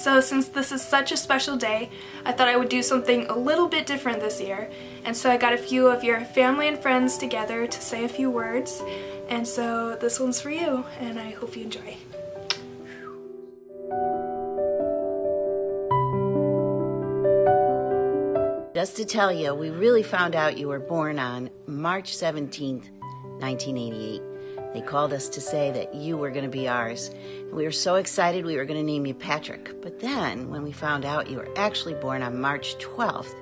So since this is such a special day, I thought I would do something a little bit different this year. And so I got a few of your family and friends together to say a few words. And so this one's for you, and I hope you enjoy. Just to tell you, we really found out you were born on March 17th, 1988. They called us to say that you were going to be ours. And we were so excited we were going to name you Patrick. But then, when we found out you were actually born on March 12th,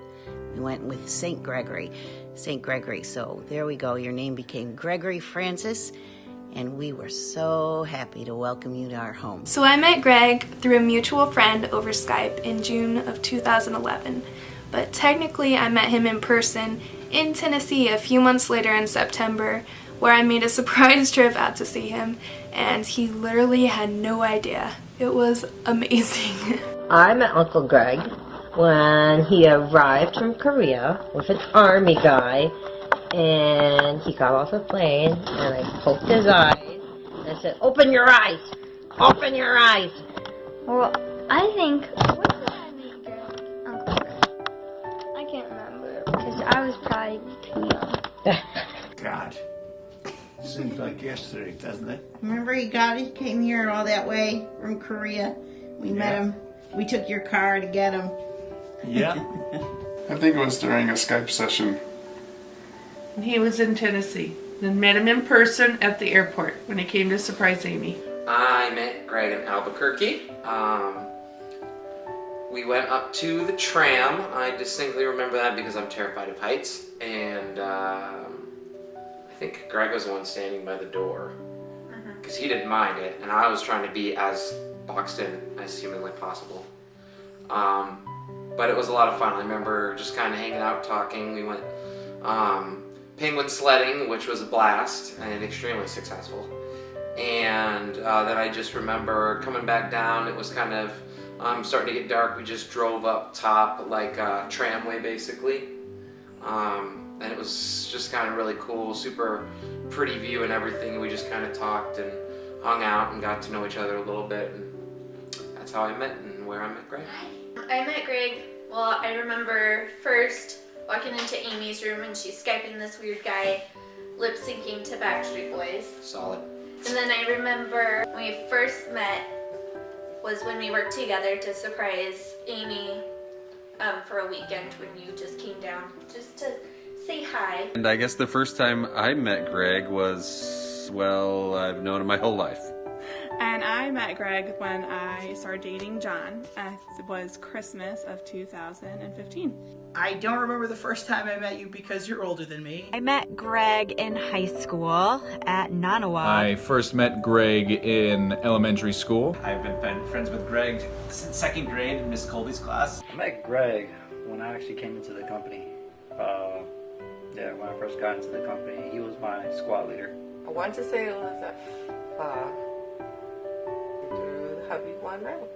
we went with St. Gregory. St. Gregory. So there we go. Your name became Gregory Francis. And we were so happy to welcome you to our home. So I met Greg through a mutual friend over Skype in June of 2011. But technically I met him in person in Tennessee a few months later in September, where I made a surprise trip out to see him, and he literally had no idea. It was amazing. I met Uncle Greg when he arrived from Korea with an army guy, and he got off the plane, and I poked his eyes, and I said, "Open your eyes! Open your eyes!" Well, I think, when did I meet Greg? Uncle Greg? I can't remember, because I was probably too young. God. Seems like yesterday, doesn't it? Remember he came here all that way from Korea. We met him. We took your car to get him. Yeah. I think it was during a Skype session. He was in Tennessee. Then met him in person at the airport when he came to surprise Amy. I met Greg in Albuquerque. We went up to the tram. I distinctly remember that because I'm terrified of heights. And I think Greg was the one standing by the door because he didn't mind it, and I was trying to be as boxed in as humanly possible. But it was a lot of fun. I remember just kind of hanging out, talking. We went penguin sledding, which was a blast and extremely successful. And then I just remember coming back down. It was kind of starting to get dark. We just drove up top like a tramway basically. And it was just kind of really cool, super pretty view and everything. We just kind of talked and hung out and got to know each other a little bit, and that's how I met and where I met Greg. I met Greg, well, I remember first walking into Amy's room and she's Skyping this weird guy lip syncing to Backstreet Boys. Solid. And then I remember when we first met was when we worked together to surprise Amy for a weekend when you just came down just to say hi. And I guess the first time I met Greg was, well, I've known him my whole life. And I met Greg when I started dating John. It was Christmas of 2015. I don't remember the first time I met you because you're older than me. I met Greg in high school at Nanawa. I first met Greg in elementary school. I've been friends with Greg since second grade in Miss Colby's class. I met Greg when I actually came into the company. When I first got into the company, he was my squad leader. I want to say Elizabeth through the hubby one road.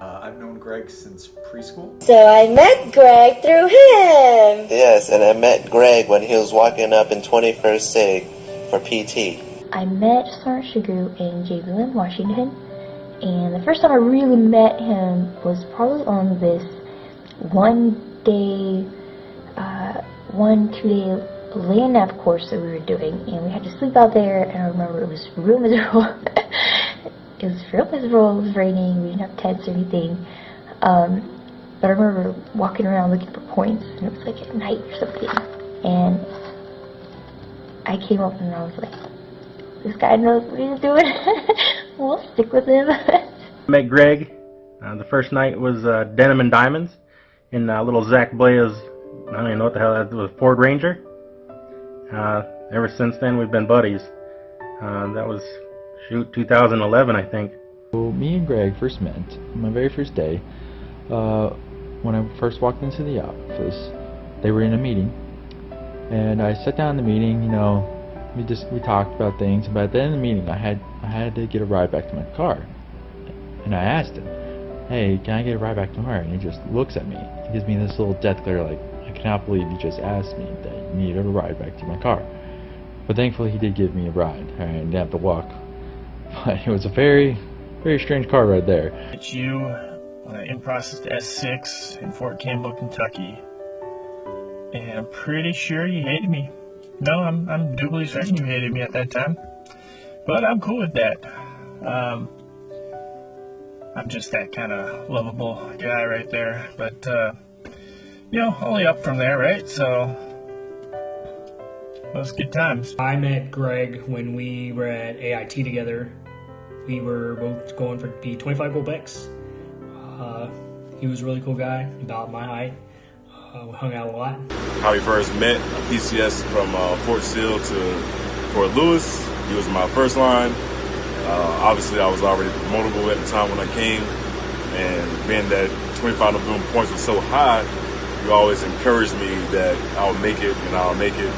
I've known Greg since preschool. So I met Greg through him. Yes, and I met Greg when he was walking up in 21st Sig for PT. I met Sergeant Shigu in Javelin, Washington, and the first time I really met him was probably on this 2-day land nav course that we were doing, and we had to sleep out there, and I remember it was real miserable. It was real miserable, it was raining, we didn't have tents or anything, but I remember walking around looking for points, and it was like at night or something, and I came up and I was like, this guy knows what he's doing, we'll stick with him. I met Greg, the first night was Denim and Diamonds, in little Zach Blair's, I don't even know what the hell that was, Ford Ranger. Ever since then we've been buddies. That was, 2011 I think. So me and Greg first met on my very first day when I first walked into the office. They were in a meeting, and I sat down in the meeting. You know, we talked about things. But at the end of the meeting, I had to get a ride back to my car, and I asked him, "Hey, can I get a ride back to my car?" And he just looks at me. He gives me this little death glare, like, I cannot believe you just asked me that you needed a ride back to my car. But thankfully, he did give me a ride. I didn't have to walk. But it was a very, very strange car ride there. Met you in process to S6 in Fort Campbell, Kentucky. And I'm pretty sure he hated me. No, I'm doubly certain he hated me at that time. But I'm cool with that. I'm just that kind of lovable guy right there. But, only up from there, right? So, those good times. I met Greg when we were at AIT together. We were both going for the 25 gold Bex. He was a really cool guy, about my height. We hung out a lot. How we first met, PCS from Fort Sill to Fort Lewis. He was my first line. Obviously, I was already promotable at the time when I came. And being that 25 November points were so high, you always encouraged me that I'll make it and I'll make it.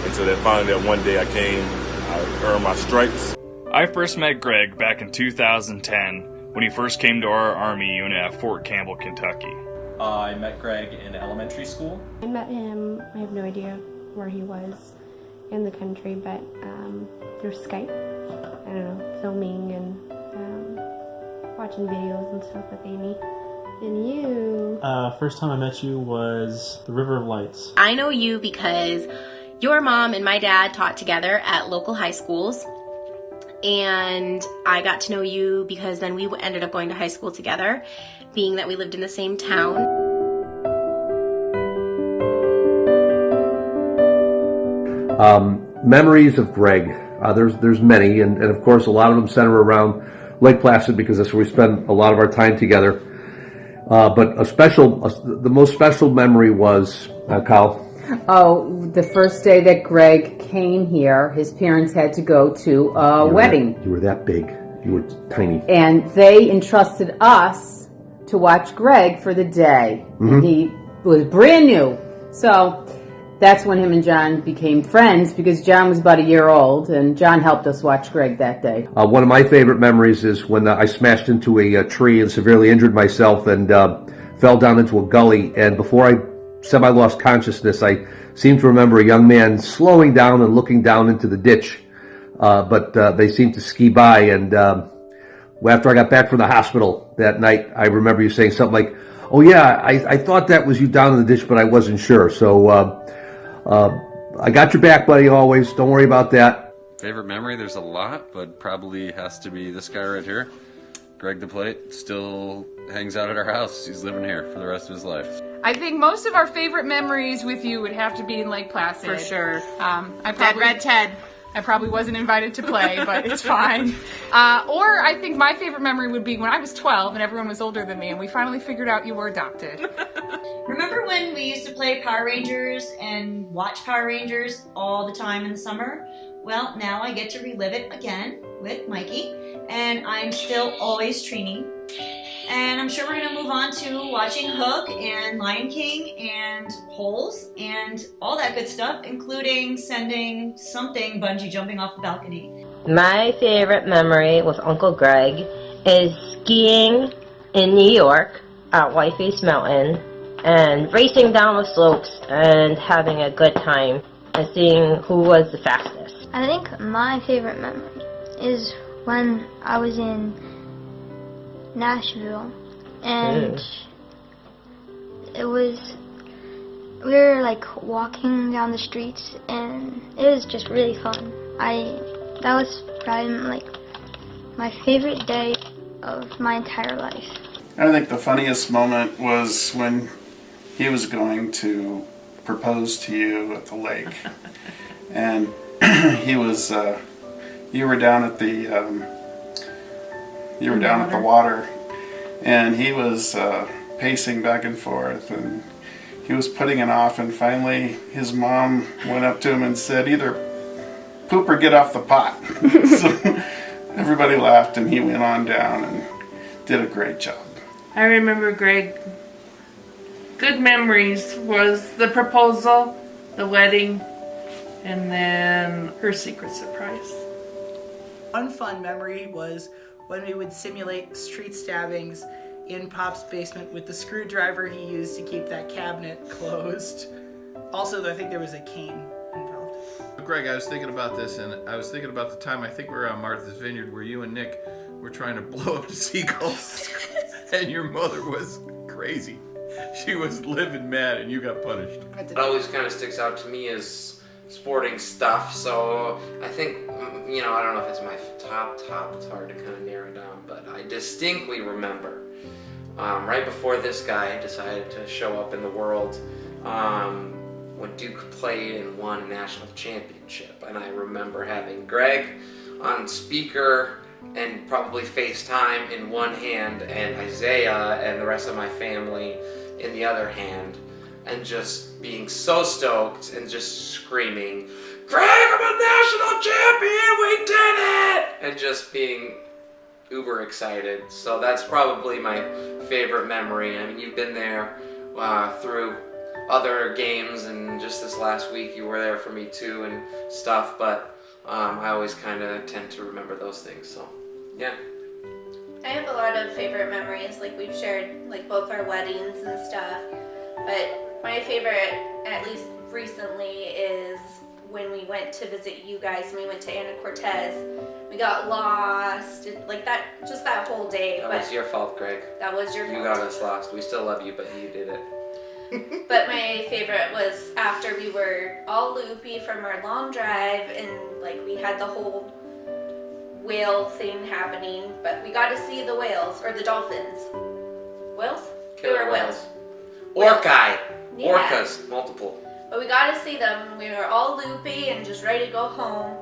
Until that finally that one day I came, I earned my stripes. I first met Greg back in 2010 when he first came to our Army unit at Fort Campbell, Kentucky. I met Greg in elementary school. I met him, I have no idea where he was in the country, but through Skype, I don't know, filming and watching videos and stuff with Amy. And you? First time I met you was the River of Lights. I know you because your mom and my dad taught together at local high schools. And I got to know you because then we ended up going to high school together, being that we lived in the same town. Memories of Greg. There's many, and of course a lot of them center around Lake Placid because that's where we spend a lot of our time together. But the most special memory was, Kyle? Oh, the first day that Greg came here, his parents had to go to a wedding. You were that big. You were tiny. And they entrusted us to watch Greg for the day. Mm-hmm. And he was brand new. So that's when him and John became friends because John was about a year old and John helped us watch Greg that day. One of my favorite memories is when I smashed into a tree and severely injured myself and fell down into a gully. And before I semi-lost consciousness, I seem to remember a young man slowing down and looking down into the ditch. But they seemed to ski by. And after I got back from the hospital that night, I remember you saying something like, "Oh yeah, I thought that was you down in the ditch, but I wasn't sure." So I got your back, buddy, always. Don't worry about that. Favorite memory? There's a lot, but probably has to be this guy right here. Greg the Plate still hangs out at our house. He's living here for the rest of his life. I think most of our favorite memories with you would have to be in Lake Placid. For sure. Red Ted. I probably wasn't invited to play, but it's fine. Or I think my favorite memory would be when I was 12 and everyone was older than me and we finally figured out you were adopted. Remember when we used to play Power Rangers and watch Power Rangers all the time in the summer? Well, now I get to relive it again with Mikey, and I'm still always Trini. And I'm sure we're going to move on to watching Hook and Lion King and Holes and all that good stuff, including sending something bungee jumping off the balcony. My favorite memory with Uncle Greg is skiing in New York at Whiteface Mountain and racing down the slopes and having a good time and seeing who was the fastest. I think my favorite memory is when I was in Nashville and we were like walking down the streets and it was just really fun. That was probably like my favorite day of my entire life. I think the funniest moment was when he was going to propose to you at the lake, and he was you were down at the water, and he was pacing back and forth, and he was putting it off, and finally his mom went up to him and said, "Either poop or get off the pot." So everybody laughed, and he went on down and did a great job. I remember Greg. Good memories was the proposal, the wedding, and then her secret surprise. One fun memory was when we would simulate street stabbings in Pop's basement with the screwdriver he used to keep that cabinet closed. Also, I think there was a cane involved. Greg, I was thinking about this, and I was thinking about the time, I think we were on Martha's Vineyard, where you and Nick were trying to blow up the seagulls. And your mother was crazy. She was living mad and you got punished. It always kind of sticks out to me as sporting stuff, so I think, you know, I don't know if it's my top, it's hard to kind of narrow down, but I distinctly remember right before this guy decided to show up in the world, when Duke played and won a national championship, and I remember having Greg on speaker and probably FaceTime in one hand and Isaiah and the rest of my family in the other hand, and just being so stoked and just screaming, "Greg, I'm a national champion, we did it!" and just being uber excited. So that's probably my favorite memory. I mean, you've been there through other games, and just this last week you were there for me too and stuff, but I always kind of tend to remember those things, so yeah. I have a lot of favorite memories, like we've shared like both our weddings and stuff, but my favorite, at least recently, is when we went to visit you guys and we went to Ana Cortez. We got lost, like that, just that whole day. That was your fault, Greg. That was your fault. You got us lost. We still love you, but you did it. But my favorite was after we were all loopy from our long drive and like we had the whole whale thing happening, but we got to see the whales, or the dolphins. Whales? They were whales. Orcai. Yeah. Orcas, multiple. But we got to see them. We were all loopy and just ready to go home.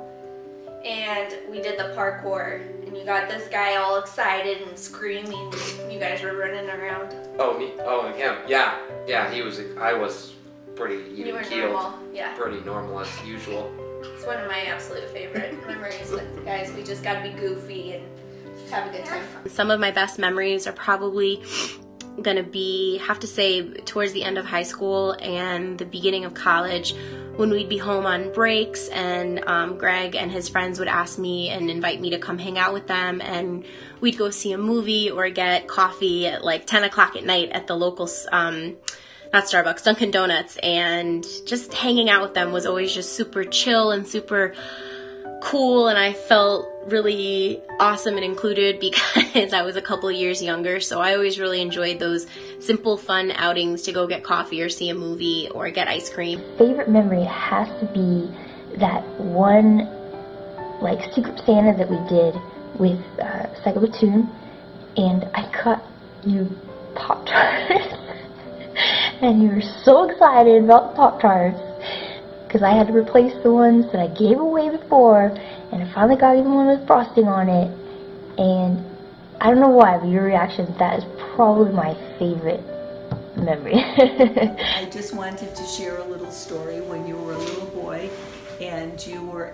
And we did the parkour. And you got this guy all excited and screaming. You guys were running around. Oh, me? Oh, him. Yeah. Yeah, he was, I was pretty even You were keeled. normal, yeah. Pretty normal as usual. It's one of my absolute favorite memories with the guys. We just got to be goofy and just have a good time. Some of my best memories are probably gonna be, have to say, towards the end of high school and the beginning of college, when we'd be home on breaks and Greg and his friends would ask me and invite me to come hang out with them, and we'd go see a movie or get coffee at like 10 o'clock at night at the local, not Starbucks, Dunkin' Donuts, and just hanging out with them was always just super chill and super cool, and I felt really awesome and included because I was a couple of years younger, so I always really enjoyed those simple, fun outings to go get coffee or see a movie or get ice cream. Favorite memory has to be that one, like, Secret Santa that we did with Psycho Platoon, and I cut you Pop-Tarts, and you were so excited about the Pop-Tarts, because I had to replace the ones that I gave away before, and I finally got even one with frosting on it, and I don't know why, but your reaction, that is probably my favorite memory. I just wanted to share a little story. When you were a little boy and you were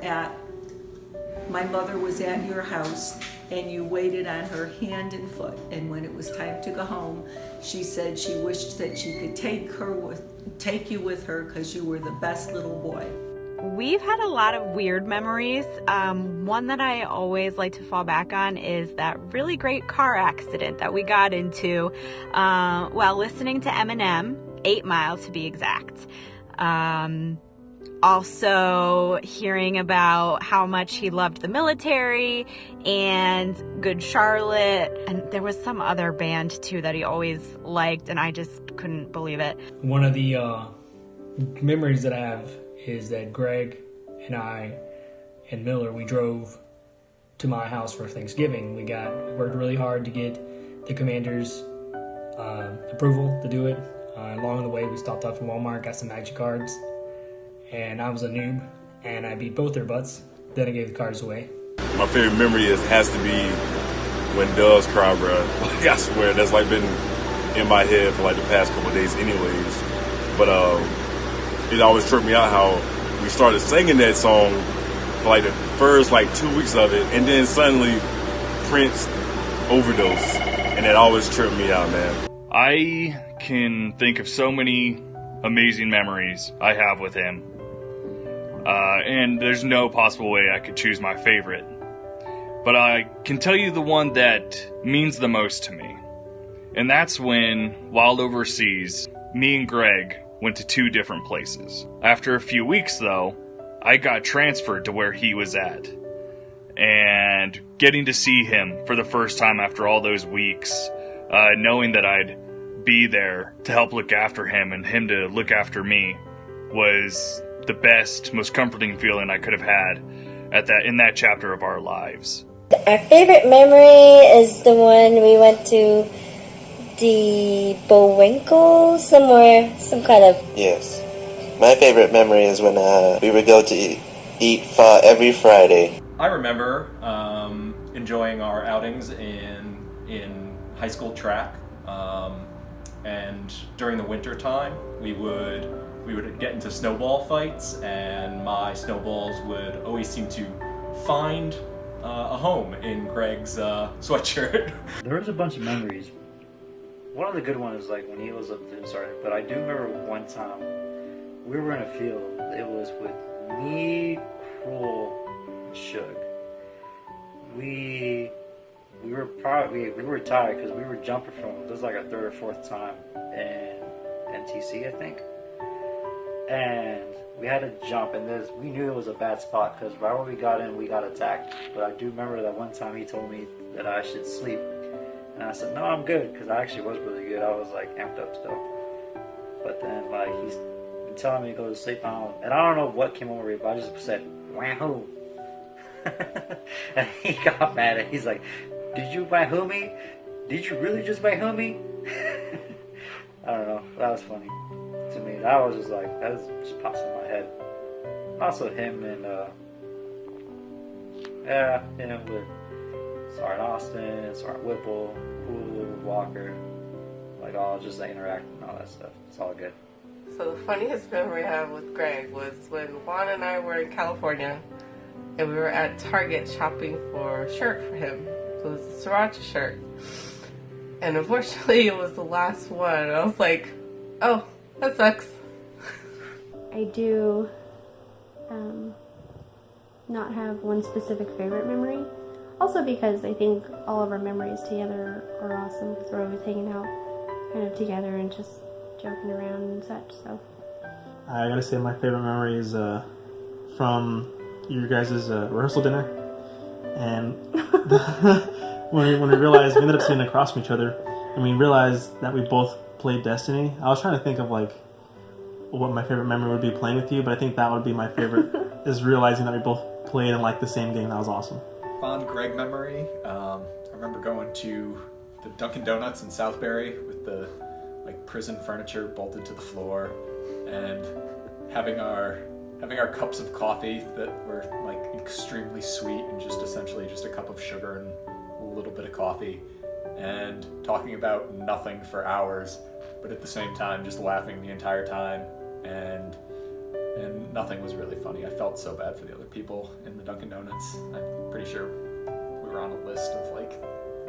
my mother was at your house and you waited on her hand and foot, and when it was time to go home, she said she wished that she could take you with her because you were the best little boy. We've had a lot of weird memories. One that I always like to fall back on is that really great car accident that we got into while listening to Eminem, 8 Mile to be exact. Also hearing about how much he loved the military and Good Charlotte, and there was some other band too that he always liked, and I just couldn't believe it. One of the memories that I have is that Greg and I and Miller, we drove to my house for Thanksgiving. We worked really hard to get the commander's approval to do it. Along the way, we stopped off at Walmart, got some magic cards, and I was a noob, and I beat both their butts. Then I gave the cards away. My favorite memory has to be when Doves cry, bro. Like, I swear, that's like been in my head for like the past couple of days anyways. But it always tripped me out how we started singing that song for like the first like 2 weeks of it, and then suddenly Prince overdosed, and it always tripped me out, man. I can think of so many amazing memories I have with him, and there's no possible way I could choose my favorite, but I can tell you the one that means the most to me, and that's when, while overseas, me and Greg went to 2 different places. After a few weeks, though, I got transferred to where he was at. And getting to see him for the first time after all those weeks knowing that I'd be there to help look after him and him to look after me was the best, most comforting feeling I could have had in that chapter of our lives. Our favorite memory is the one we went to the Bullwinkle somewhere, some kind of... Yes. My favorite memory is when we would go to eat pho every Friday. I remember enjoying our outings in high school track, and during the winter time we would get into snowball fights, and my snowballs would always seem to find a home in Greg's sweatshirt. There was a bunch of memories. One of the good ones is like when he was a platoon sergeant, but I do remember one time we were in a field. It was with me, Cruel, and Shug. We were tired because we were jumping from, this was like our third or fourth time in NTC, I think. And we had to jump, and we knew it was a bad spot because right when we got in, we got attacked. But I do remember that one time he told me that I should sleep. And I said, no, I'm good, because I actually was really good. I was like amped up still. But then like he's been telling me to go to sleep on, and I don't know what came over me, but I just said, wahoo. And he got mad, and he's like, did you wahoo me? Did you really just wahoo me? I don't know, that was funny to me. That was just like, that just pops in my head. Also him and him with Sergeant Austin, Sergeant Whipple, Hulu, Walker, like all just like interacting and all that stuff. It's all good. So the funniest memory I have with Greg was when Juan and I were in California and we were at Target shopping for a shirt for him. So it was a Sriracha shirt. And unfortunately it was the last one. I was like, oh, that sucks. I do not have one specific favorite memory. Also because I think all of our memories together are awesome because we're always hanging out kind of together and just joking around and such, so. I gotta say my favorite memory is from your guys' rehearsal dinner. And when we realized, we ended up sitting across from each other and we realized that we both played Destiny. I was trying to think of like what my favorite memory would be playing with you, but I think that would be my favorite, is realizing that we both played and liked the same game. That was awesome. Fond Greg memory. I remember going to the Dunkin' Donuts in Southbury with the prison furniture bolted to the floor, and having our cups of coffee that were extremely sweet and just essentially just a cup of sugar and a little bit of coffee, and talking about nothing for hours, but at the same time just laughing the entire time, and nothing was really funny. I felt so bad for the other people in the Dunkin' Donuts. I'm pretty sure we were on a list of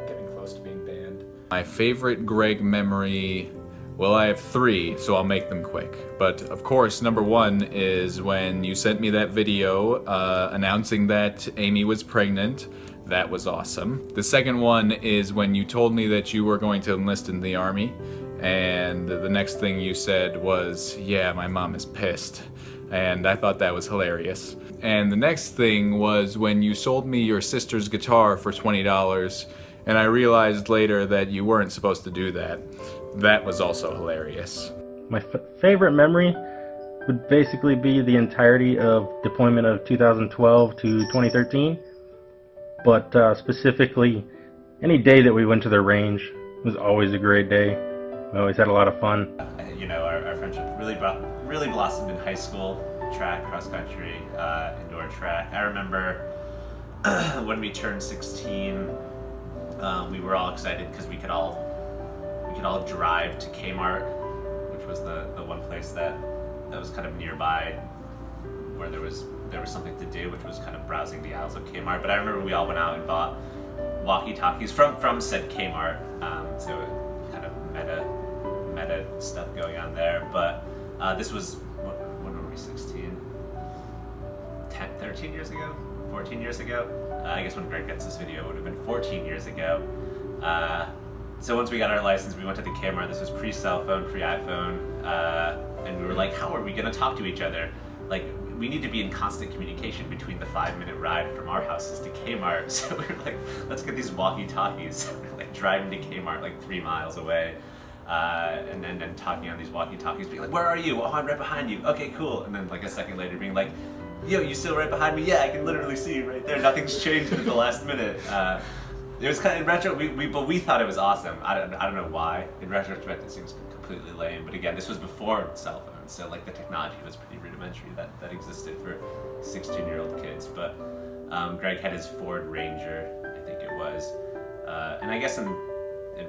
getting close to being banned. My favorite Greg memory, well, I have three, so I'll make them quick. But of course, number one is when you sent me that video announcing that Amy was pregnant. That was awesome. The second one is when you told me that you were going to enlist in the Army, and the next thing you said was, yeah, my mom is pissed. And I thought that was hilarious. And the next thing was when you sold me your sister's guitar for $20, and I realized later that you weren't supposed to do that. That was also hilarious. My favorite memory would basically be the entirety of deployment of 2012 to 2013, but specifically any day that we went to the range was always a great day. We always had a lot of fun. You know, our friendship really blossomed in high school, track, cross country, indoor track. I remember when we turned 16, we were all excited because we could all drive to Kmart, which was the one place that was kind of nearby where there was something to do, which was kind of browsing the aisles of Kmart. But I remember we all went out and bought walkie-talkies from said Kmart, so kind of meta stuff going on there. But this was, when were we, 16? 13 years ago? 14 years ago? I guess when Greg gets this video, it would have been 14 years ago. So once we got our license, we went to the Kmart. This was pre-cell phone, pre-iPhone, and we were like, how are we gonna talk to each other? Like, we need to be in constant communication between the 5-minute ride from our houses to Kmart. So we were like, let's get these walkie-talkies. We're like driving to Kmart like 3 miles away, and then talking on these walkie-talkies, being like, "Where are you?" "Oh, I'm right behind you." "Okay, cool." And then like a second later, being like, "Yo, you still right behind me?" "Yeah, I can literally see you right there. Nothing's changed at the last minute." It was kind of in retro, we thought it was awesome. I don't know why. In retrospect, it seems completely lame. But again, this was before cell phones, so like the technology was pretty rudimentary that existed for 16-year-old kids. But Greg had his Ford Ranger, I think it was, and I guess in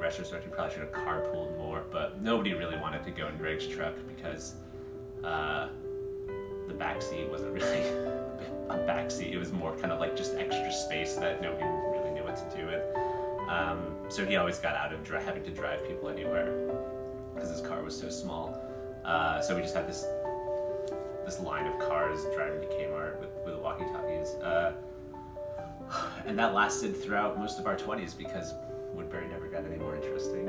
retrospect, we probably should have carpooled more. But nobody really wanted to go in Greg's truck because the back seat wasn't really a back seat. It was more kind of like just extra space that nobody really knew what to do with. So he always got out of having to drive people anywhere because his car was so small. So we just had this line of cars driving to Kmart with walkie-talkies. And that lasted throughout most of our 20s because Woodbury never got any more interesting.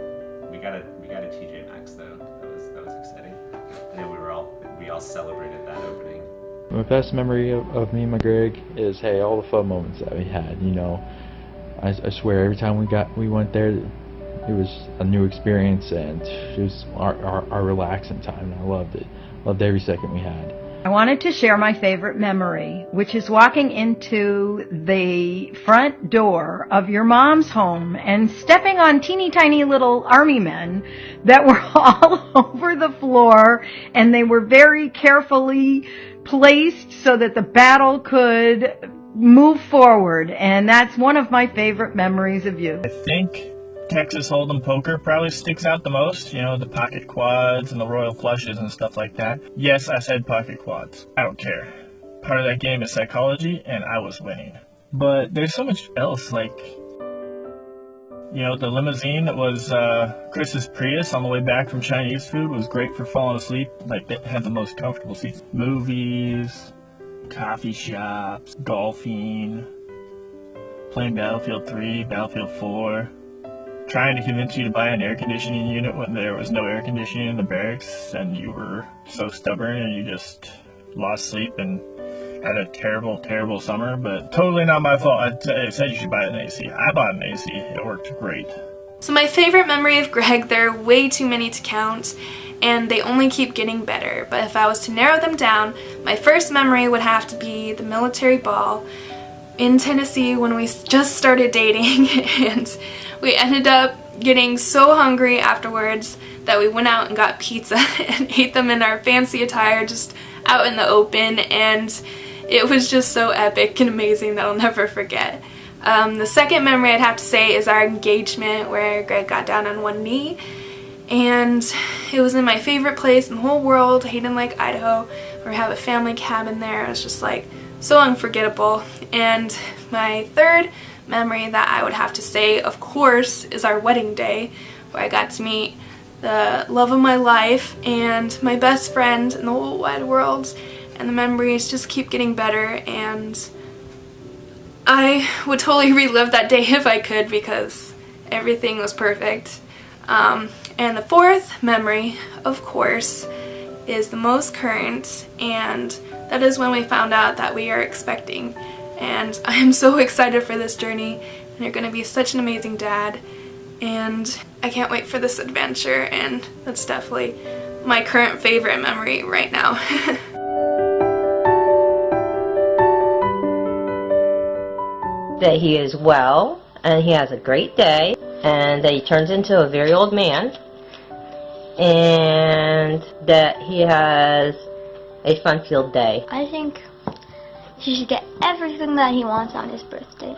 We got a TJ Maxx though. That was exciting. And we all celebrated that opening. My best memory of me and my Greg is, hey, all the fun moments that we had. You know, I swear every time we went there, it was a new experience, and it was our relaxing time. And I loved it. Loved every second we had. I wanted to share my favorite memory, which is walking into the front door of your mom's home and stepping on teeny tiny little army men that were all over the floor, and they were very carefully placed so that the battle could move forward, and that's one of my favorite memories of you. I think Texas Hold'em poker probably sticks out the most, you know, the pocket quads and the royal flushes and stuff like that. Yes, I said pocket quads. I don't care. Part of that game is psychology, and I was winning. But there's so much else, like, you know, the limousine that was Chris's Prius on the way back from Chinese food was great for falling asleep. Like, it had the most comfortable seats. Movies, coffee shops, golfing, playing Battlefield 3, Battlefield 4. Trying to convince you to buy an air conditioning unit when there was no air conditioning in the barracks, and you were so stubborn and you just lost sleep and had a terrible, terrible summer. But totally not my fault. I said you should buy an AC. I bought an AC. It worked great. So my favorite memory of Greg, there are way too many to count, and they only keep getting better. But if I was to narrow them down, my first memory would have to be the military ball in Tennessee when we just started dating, and we ended up getting so hungry afterwards that we went out and got pizza and ate them in our fancy attire just out in the open, and it was just so epic and amazing that I'll never forget. The second memory I'd have to say is our engagement, where Greg got down on one knee, and it was in my favorite place in the whole world, Hayden Lake, Idaho, where we have a family cabin there. It was just like so unforgettable. And my third memory that I would have to say, of course, is our wedding day, where I got to meet the love of my life and my best friend in the whole wide world, and the memories just keep getting better, and I would totally relive that day if I could because everything was perfect. And the fourth memory, of course, is the most current, and that is when we found out that we are expecting. And I am so excited for this journey, and you're going to be such an amazing dad, and I can't wait for this adventure, and that's definitely my current favorite memory right now. That he is well, and he has a great day, and that he turns into a very old man, and that he has a fun-filled day. I think he should get everything that he wants on his birthday.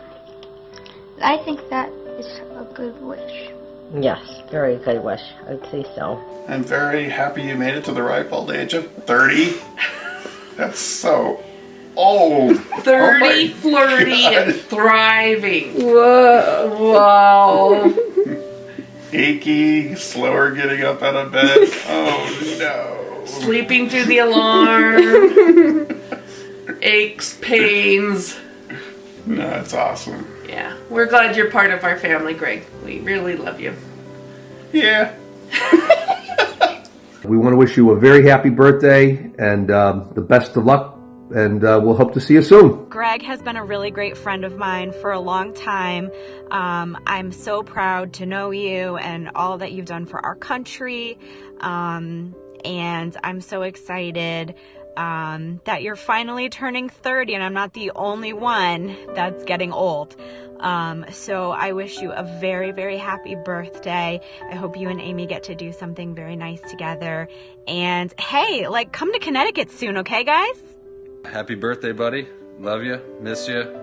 I think that is a good wish. Yes, very good wish. I would say so. I'm very happy you made it to the ripe old age of 30. That's so old. 30, flirty, and thriving. Whoa. Wow. Achy, slower getting up out of bed. Oh no. Sleeping through the alarm. Aches, pains. No, it's awesome. Yeah, we're glad you're part of our family, Greg. We really love you. Yeah. We want to wish you a very happy birthday and the best of luck and we'll hope to see you soon. Greg has been a really great friend of mine for a long time. I'm so proud to know you and all that you've done for our country. And I'm so excited that you're finally turning 30 and I'm not the only one that's getting old. So I wish you a very, very happy birthday. I hope you and Amy get to do something very nice together. And hey, like, come to Connecticut soon, okay, guys? Happy birthday, buddy. Love you. Miss you.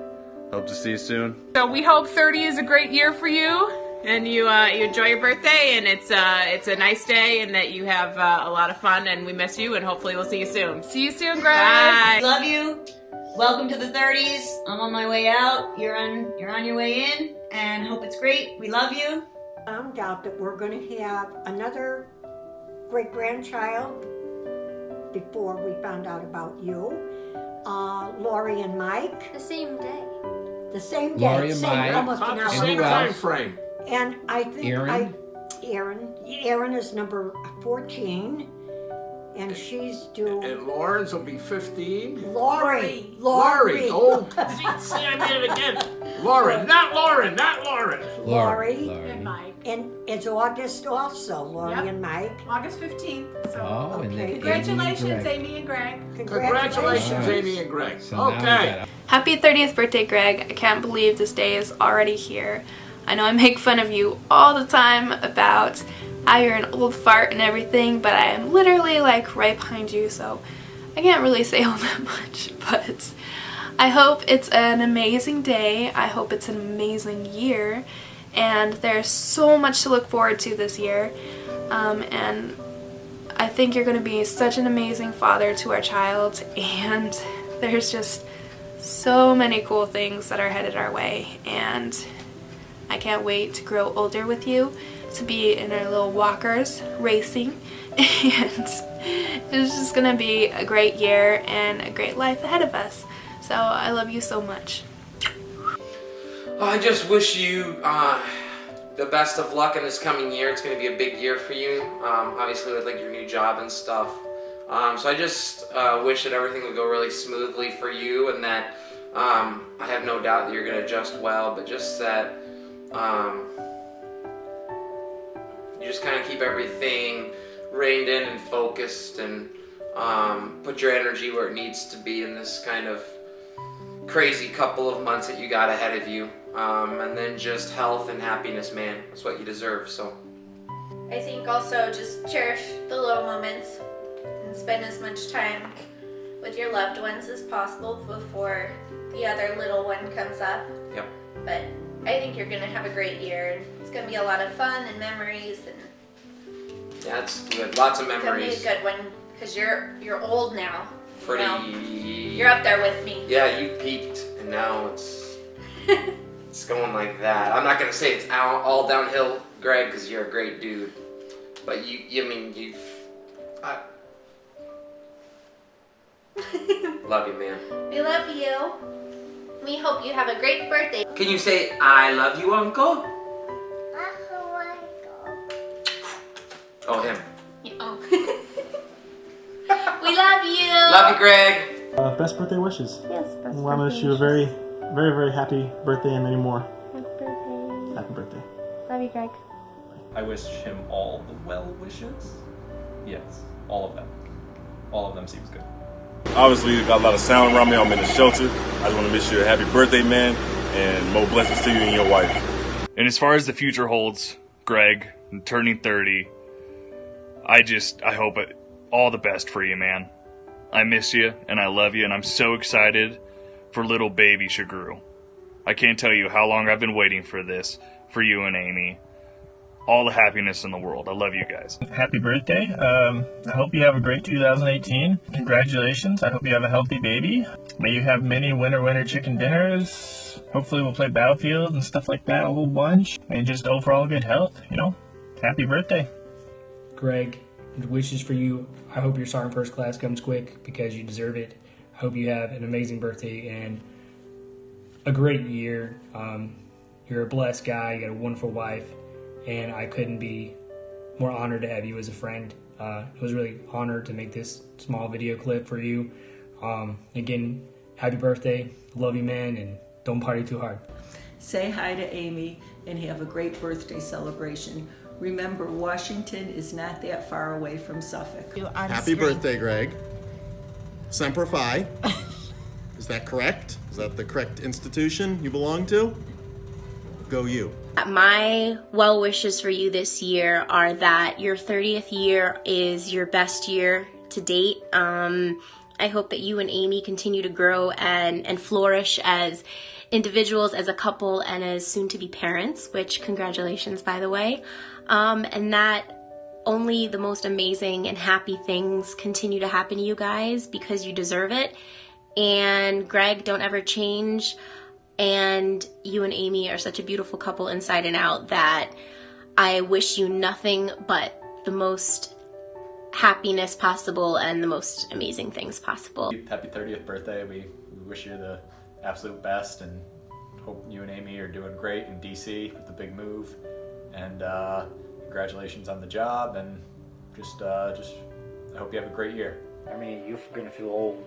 Hope to see you soon. So we hope 30 is a great year for you, and you enjoy your birthday, and it's a nice day, and that you have a lot of fun, and we miss you, and hopefully we'll see you soon. See you soon, Greg. Bye. Love you. Welcome to the 30s. I'm on my way out. You're on your way in, and hope it's great. We love you. Found out that we're going to have another great-grandchild before we found out about you. Lori and Mike. The same day. The same day. Lori and Mike. Almost an hour. Same time frame. And I think Aaron? Aaron is number 14. And she's due. And Lawrence will be 15. Lori. Oh, see, I did it again. Lauren, not Lauren. Lori. And Mike. And it's August also, Lori Yep. and Mike. August 15th. So Oh, and then congratulations, Amy Amy and Greg. Congratulations, Amy and Greg. Okay. Happy 30th birthday, Greg. I can't believe this day is already here. I know I make fun of you all the time about how you're an old fart and everything, but I am literally like right behind you, so I can't really say all that much. But I hope it's an amazing day. I hope it's an amazing year, and there's so much to look forward to this year. And I think you're going to be such an amazing father to our child, and there's just so many cool things that are headed our way, and I can't wait to grow older with you, to be in our little walkers racing, and it's just gonna be a great year and a great life ahead of us. So I love you so much. I just wish you the best of luck in this coming year. It's going to be a big year for you, obviously with like your new job and stuff. So I just wish that everything would go really smoothly for you, and that I have no doubt that you're going to adjust well, but just that you just kind of keep everything reined in and focused, and put your energy where it needs to be in this kind of crazy couple of months that you got ahead of you. And then just health and happiness, man. That's what you deserve, so. I think also just cherish the little moments and spend as much time with your loved ones as possible before the other little one comes up. Yep. But I think you're going to have a great year, and it's going to be a lot of fun and memories, and Yeah, it's good. Lots of it's going to be memories. a good one because you're old now. Pretty. You're up there with me. Yeah, you peaked, and now it's it's going like that. I'm not gonna say it's all downhill, Greg, because you're a great dude. But love you, man. We love you. We hope you have a great birthday. Can you say I love you, Uncle? Oh, him. Oh. We love you. Love you, Greg. Best birthday wishes. Yes, best We want to wish you a very, very, very happy birthday and many more. Happy birthday. Happy birthday. Love you, Greg. I wish him all the well wishes. Yes, all of them. All of them seems good. Obviously, got a lot of sound around me. I'm in the shelter. I just want to wish you a happy birthday, man, and more blessings to you and your wife. And as far as the future holds, Greg, turning 30, I hope all the best for you, man. I miss you, and I love you, and I'm so excited for little baby Shagru. I can't tell you how long I've been waiting for this, for you and Amy. All the happiness in the world. I love you guys. Happy birthday. I hope you have a great 2018. Congratulations. I hope you have a healthy baby. May you have many winter chicken dinners. Hopefully we'll play Battlefield and stuff like that a whole bunch. And just overall good health, Happy birthday. Greg, wishes for you. I hope your Sergeant First Class comes quick because you deserve it. I hope you have an amazing birthday and a great year. You're a blessed guy. You got a wonderful wife. And I couldn't be more honored to have you as a friend. It was really honored to make this small video clip for you. Again, happy birthday. Love you, man, and don't party too hard. Say hi to Amy and have a great birthday celebration. Remember, Washington is not that far away from Suffolk. Happy birthday, Greg. Semper Fi. Is that correct? Is that the correct institution you belong to? Go you. My well wishes for you this year are that your 30th year is your best year to date. I hope that you and Amy continue to grow and flourish as individuals, as a couple, and as soon-to-be parents, which congratulations, by the way. And that only the most amazing and happy things continue to happen to you guys because you deserve it. And Greg, don't ever change. And you and Amy are such a beautiful couple inside and out that I wish you nothing but the most happiness possible and the most amazing things possible. Happy 30th birthday. We wish you the absolute best and hope you and Amy are doing great in DC with the big move. And congratulations on the job, and just I hope you have a great year. I mean, you're gonna feel old,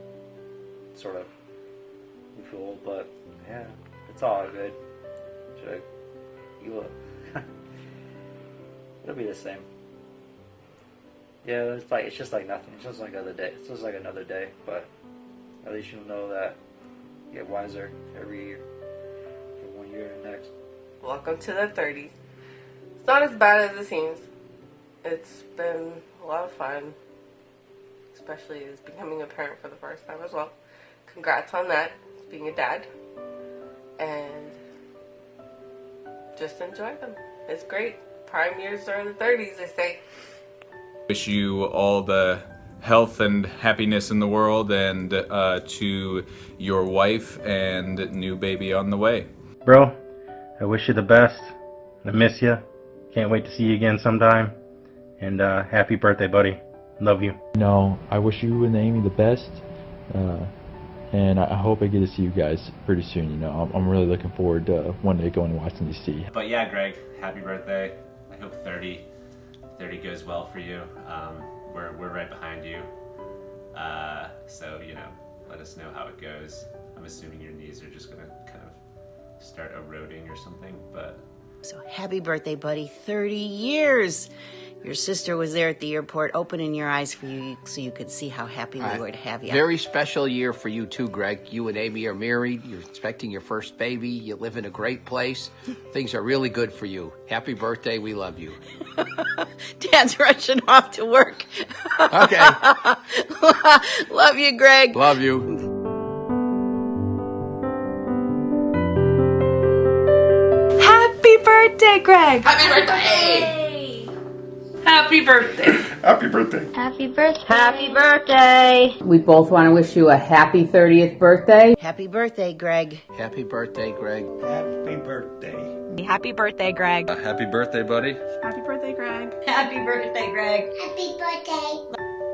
sort of. You feel old, but yeah, it's all good. It'll be the same. Yeah, it's just like nothing. It's just like another day. It's just like another day, but at least you'll know that you get wiser every year, from one year to the next. Welcome to the 30s. It's not as bad as it seems. It's been a lot of fun, especially as becoming a parent for the first time as well. Congrats on that, being a dad. And just enjoy them. It's great. Prime years are the 30s, they say. Wish you all the health and happiness in the world, and to your wife and new baby on the way. Bro, I wish you the best. I miss you. Can't wait to see you again sometime. And happy birthday, buddy. Love you. No, I wish you and Amy the best. And I hope I get to see you guys pretty soon. You know, I'm really looking forward to one day going to Washington, D.C. But yeah, Greg, happy birthday. I hope 30 goes well for you. We're right behind you. So, you know, let us know how it goes. I'm assuming your knees are just gonna kind of start eroding or something, but. So happy birthday, buddy. 30 years. Your sister was there at the airport opening your eyes for you so you could see how happy we were to have you. Very special year for you too, Greg. You and Amy are married. You're expecting your first baby. You live in a great place. Things are really good for you. Happy birthday. We love you. Dad's rushing off to work. Okay. Love you, Greg. Love you. Happy birthday, Greg! Happy birthday! Happy birthday. Happy birthday. Happy birthday. Happy birthday. We both want to wish you a happy 30th birthday. Happy birthday, Greg. Happy birthday, Greg. Happy birthday. Happy birthday, Greg. Happy birthday, buddy. Happy birthday, Greg. Happy birthday, Greg. Happy birthday.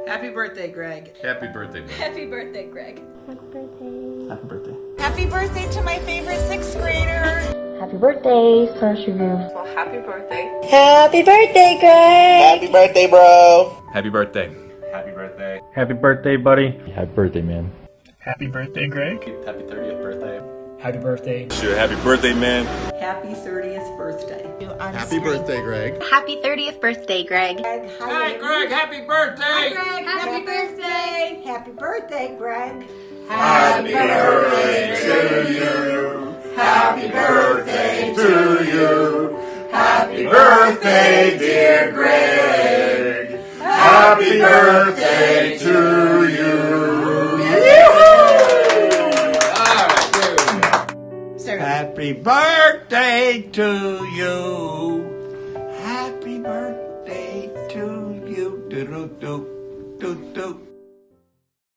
Happy birthday, Greg. Happy birthday, buddy. Happy birthday, Greg. Happy birthday. Happy birthday. Happy birthday to my favorite 6th grader. Happy birthday, Sarsha Groove. Well, happy birthday. Happy birthday, Greg. Happy birthday, bro. Happy birthday. Happy birthday. Happy birthday, buddy. Happy birthday, man. Happy birthday, Greg. Happy 30th birthday. Happy birthday. Sure, happy birthday, man. Happy 30th birthday. Happy birthday, Greg. Happy 30th birthday, Greg. Hi, Greg. Happy birthday. Hi, Greg. Happy birthday. Happy birthday, Greg. Happy birthday to you. Happy birthday to you. Happy birthday, dear Greg. Happy birthday to you. Happy birthday to you. Happy birthday to you. Do do do do do.